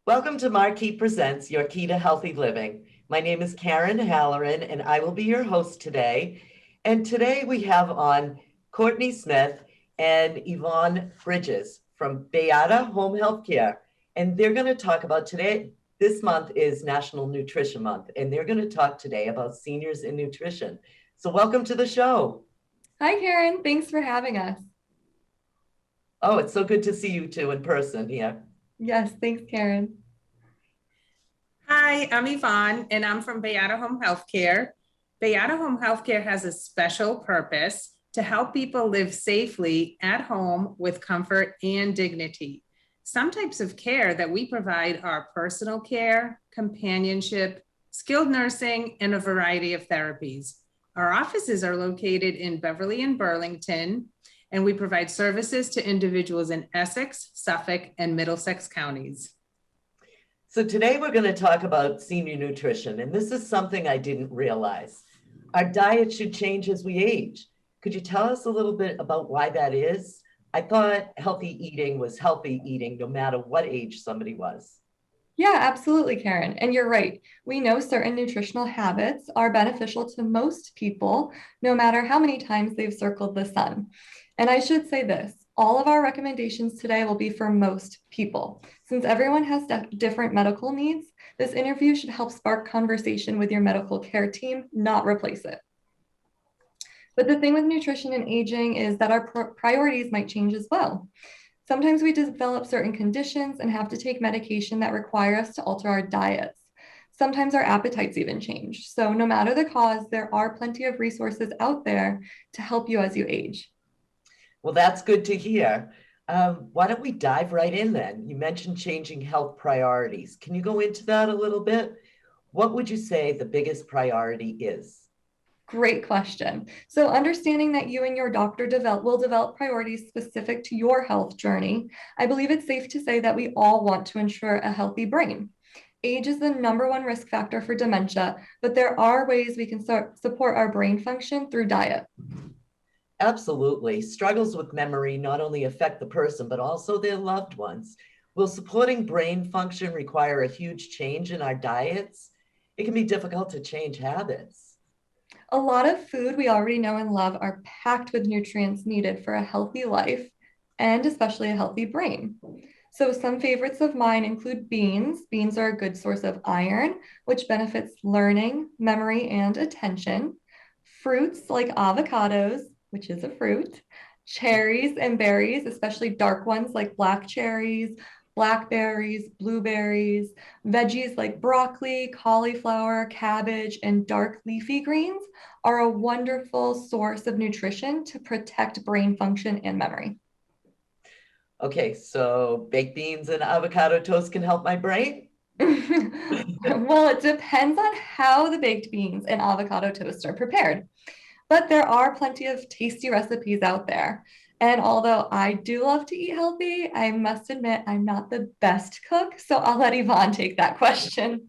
Welcome to Marquis Presents Your Key to Healthy Living. My name is Karen Halloran, and I will be your host today. And today we have on Courtney Smith and Yvonne Bridges from Bayada Home Health Care. And they're going to talk about today. This month is National Nutrition Month, and they're going to talk today about seniors and nutrition. So welcome to the show. Hi, Karen. Thanks for having us. Oh, it's so good to see you two in person here. Yes, thanks, Karen. Hi, I'm Yvonne, and I'm from Bayada Home Health Care. Bayada Home Health Care has a special purpose to help people live safely at home with comfort and dignity. Some types of care that we provide are personal care, companionship, skilled nursing, and a variety of therapies. Our offices are located in Beverly and Burlington, and we provide services to individuals in Essex, Suffolk, and Middlesex counties. So today we're going to talk about senior nutrition, and this is something I didn't realize. Our diet should change as we age. Could you tell us a little bit about why that is? I thought healthy eating was healthy eating no matter what age somebody was. Yeah, absolutely, Karen. And you're right. We know certain nutritional habits are beneficial to most people, no matter how many times they've circled the sun. And I should say this, all of our recommendations today will be for most people. Since everyone has different medical needs, this interview should help spark conversation with your medical care team, not replace it. But the thing with nutrition and aging is that our priorities might change as well. Sometimes we develop certain conditions and have to take medication that require us to alter our diets. Sometimes our appetites even change. So no matter the cause, there are plenty of resources out there to help you as you age. Well, that's good to hear. Why don't we dive right in then? You mentioned changing health priorities. Can you go into that a little bit? What would you say the biggest priority is? Great question. So understanding that you and your doctor will develop priorities specific to your health journey, I believe it's safe to say that we all want to ensure a healthy brain. Age is the #1 risk factor for dementia, but there are ways we can support our brain function through diet. Absolutely. Struggles with memory not only affect the person, but also their loved ones. Will supporting brain function require a huge change in our diets? It can be difficult to change habits. A lot of food we already know and love are packed with nutrients needed for a healthy life and especially a healthy brain. So some favorites of mine include beans. Beans are a good source of iron, which benefits learning, memory, and attention. Fruits like avocados, which is a fruit, cherries and berries, especially dark ones like black cherries, blackberries, blueberries, veggies like broccoli, cauliflower, cabbage, and dark leafy greens are a wonderful source of nutrition to protect brain function and memory. Okay, so baked beans and avocado toast can help my brain? Well, it depends on how the baked beans and avocado toast are prepared. But there are plenty of tasty recipes out there. And although I do love to eat healthy, I must admit I'm not the best cook. So I'll let Yvonne take that question.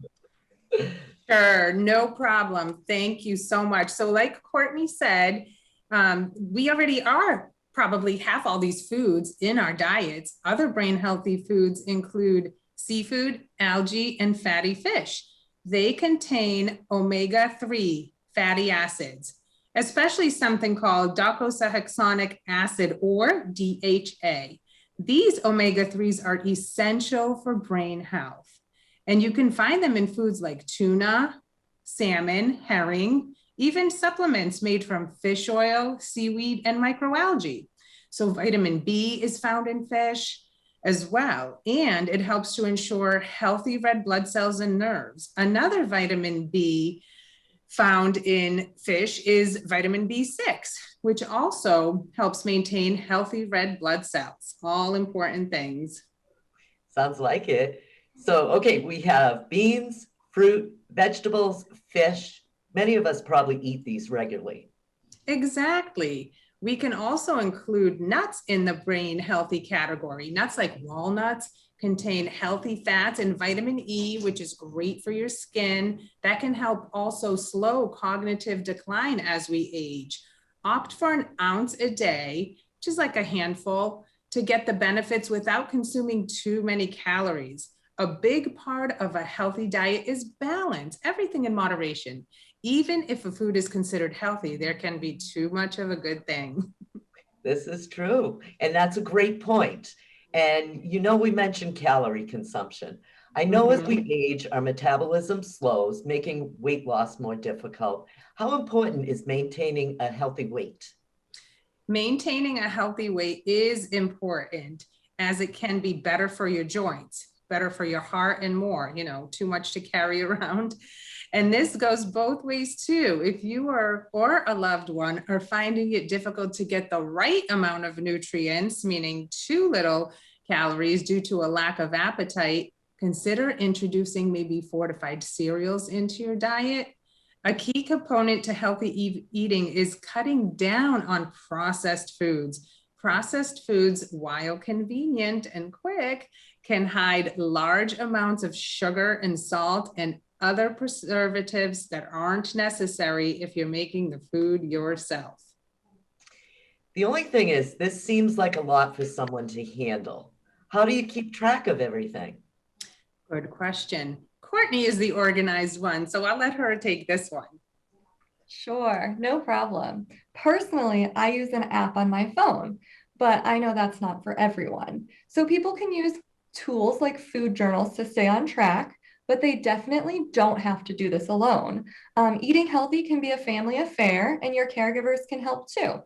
Sure, no problem. Thank you so much. So like Courtney said, we already are probably have all these foods in our diets. Other brain healthy foods include seafood, algae, and fatty fish. They contain omega-3 fatty acids, especially something called docosahexaenic acid or DHA. These omega-3s are essential for brain health. And you can find them in foods like tuna, salmon, herring, even supplements made from fish oil, seaweed, and microalgae. So vitamin B is found in fish as well, and it helps to ensure healthy red blood cells and nerves. Another vitamin B found in fish is vitamin B6, which also helps maintain healthy red blood cells. All important things. Sounds like it. So, okay, we have beans, fruit, vegetables, fish. Many of us probably eat these regularly. Exactly. We can also include nuts in the brain healthy category. Nuts like walnuts contain healthy fats and vitamin E, which is great for your skin. That can help also slow cognitive decline as we age. Opt for an ounce a day, which is like a handful, to get the benefits without consuming too many calories. A big part of a healthy diet is balance, everything in moderation. Even if a food is considered healthy, there can be too much of a good thing. This is true. And that's a great point. And we mentioned calorie consumption. I know as we age, our metabolism slows, making weight loss more difficult. How important is maintaining a healthy weight? Maintaining a healthy weight is important, as it can be better for your joints, better for your heart, and more, too much to carry around. And this goes both ways too. If you or a loved one are finding it difficult to get the right amount of nutrients, meaning too little calories due to a lack of appetite, consider introducing maybe fortified cereals into your diet. A key component to healthy eating is cutting down on processed foods. Processed foods, while convenient and quick, can hide large amounts of sugar and salt and other preservatives that aren't necessary if you're making the food yourself. The only thing is, this seems like a lot for someone to handle. How do you keep track of everything? Good question. Courtney is the organized one, so I'll let her take this one. Sure, no problem. Personally, I use an app on my phone, but I know that's not for everyone. So people can use tools like food journals to stay on track, but they definitely don't have to do this alone. Eating healthy can be a family affair, and your caregivers can help too.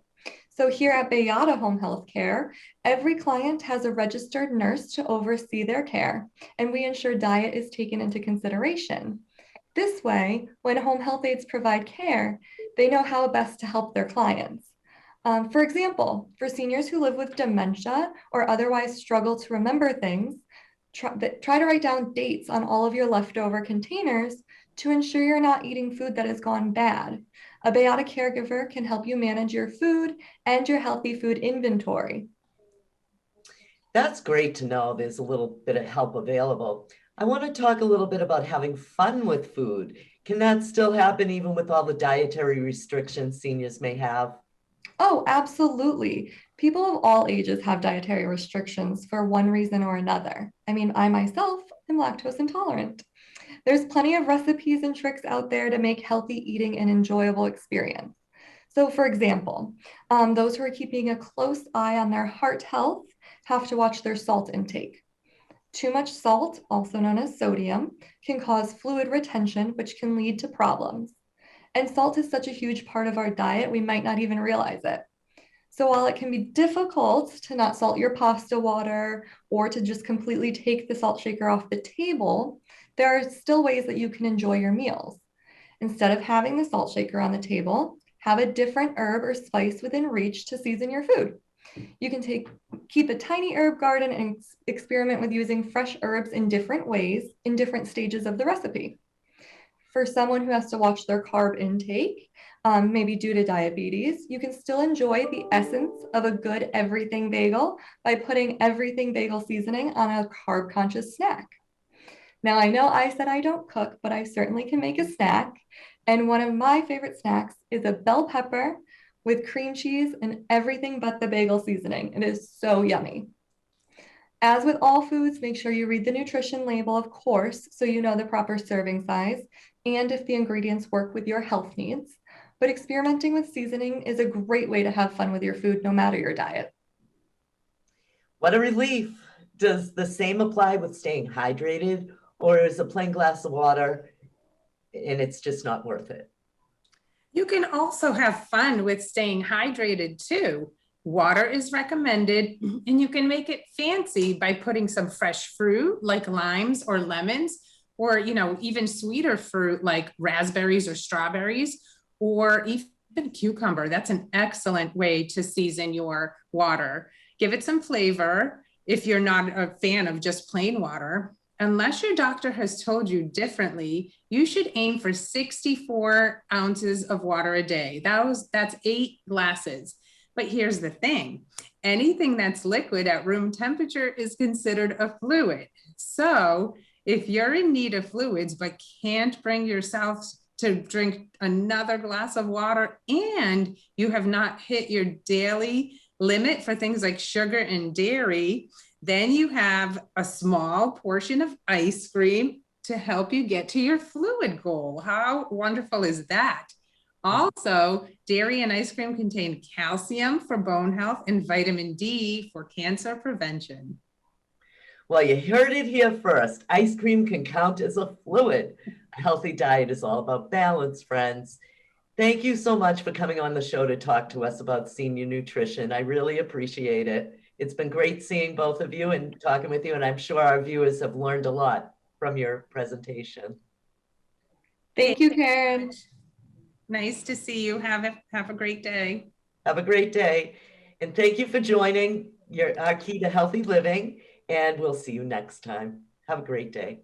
So here at Bayada Home Health Care, every client has a registered nurse to oversee their care, and we ensure diet is taken into consideration. This way, when home health aides provide care, they know how best to help their clients. For example, for seniors who live with dementia or otherwise struggle to remember things, try to write down dates on all of your leftover containers to ensure you're not eating food that has gone bad. A Bayada caregiver can help you manage your food and your healthy food inventory. That's great to know there's a little bit of help available. I want to talk a little bit about having fun with food. Can that still happen even with all the dietary restrictions seniors may have? Oh, absolutely. People of all ages have dietary restrictions for one reason or another. I myself am lactose intolerant. There's plenty of recipes and tricks out there to make healthy eating an enjoyable experience. So for example, those who are keeping a close eye on their heart health have to watch their salt intake. Too much salt, also known as sodium, can cause fluid retention, which can lead to problems. And salt is such a huge part of our diet, we might not even realize it. So while it can be difficult to not salt your pasta water or to just completely take the salt shaker off the table, there are still ways that you can enjoy your meals. Instead of having the salt shaker on the table, have a different herb or spice within reach to season your food. You can keep a tiny herb garden and experiment with using fresh herbs in different ways in different stages of the recipe. For someone who has to watch their carb intake, maybe due to diabetes, you can still enjoy the essence of a good everything bagel by putting everything bagel seasoning on a carb conscious snack. Now, I know I said I don't cook, but I certainly can make a snack. And one of my favorite snacks is a bell pepper with cream cheese and everything but the bagel seasoning. It is so yummy. As with all foods, make sure you read the nutrition label, of course, so you know the proper serving size and if the ingredients work with your health needs. But experimenting with seasoning is a great way to have fun with your food, no matter your diet. What a relief. Does the same apply with staying hydrated, or is a plain glass of water and it's just not worth it? You can also have fun with staying hydrated too. Water is recommended, and you can make it fancy by putting some fresh fruit like limes or lemons, or even sweeter fruit like raspberries or strawberries, or even cucumber. That's an excellent way to season your water. Give it some flavor if you're not a fan of just plain water. Unless your doctor has told you differently, you should aim for 64 ounces of water a day. That's 8 glasses. But here's the thing, anything that's liquid at room temperature is considered a fluid. So if you're in need of fluids but can't bring yourself to drink another glass of water and you have not hit your daily limit for things like sugar and dairy, Then you have a small portion of ice cream to help you get to your fluid goal. How wonderful is that? Also, dairy and ice cream contain calcium for bone health and vitamin D for cancer prevention. Well, you heard it here first. Ice cream can count as a fluid. A healthy diet is all about balance, friends. Thank you so much for coming on the show to talk to us about senior nutrition. I really appreciate it. It's been great seeing both of you and talking with you, and I'm sure our viewers have learned a lot from your presentation. Thank you, Karen. Nice to see you. Have a great day. Have a great day. And thank you for joining our Key to Healthy Living. And we'll see you next time. Have a great day.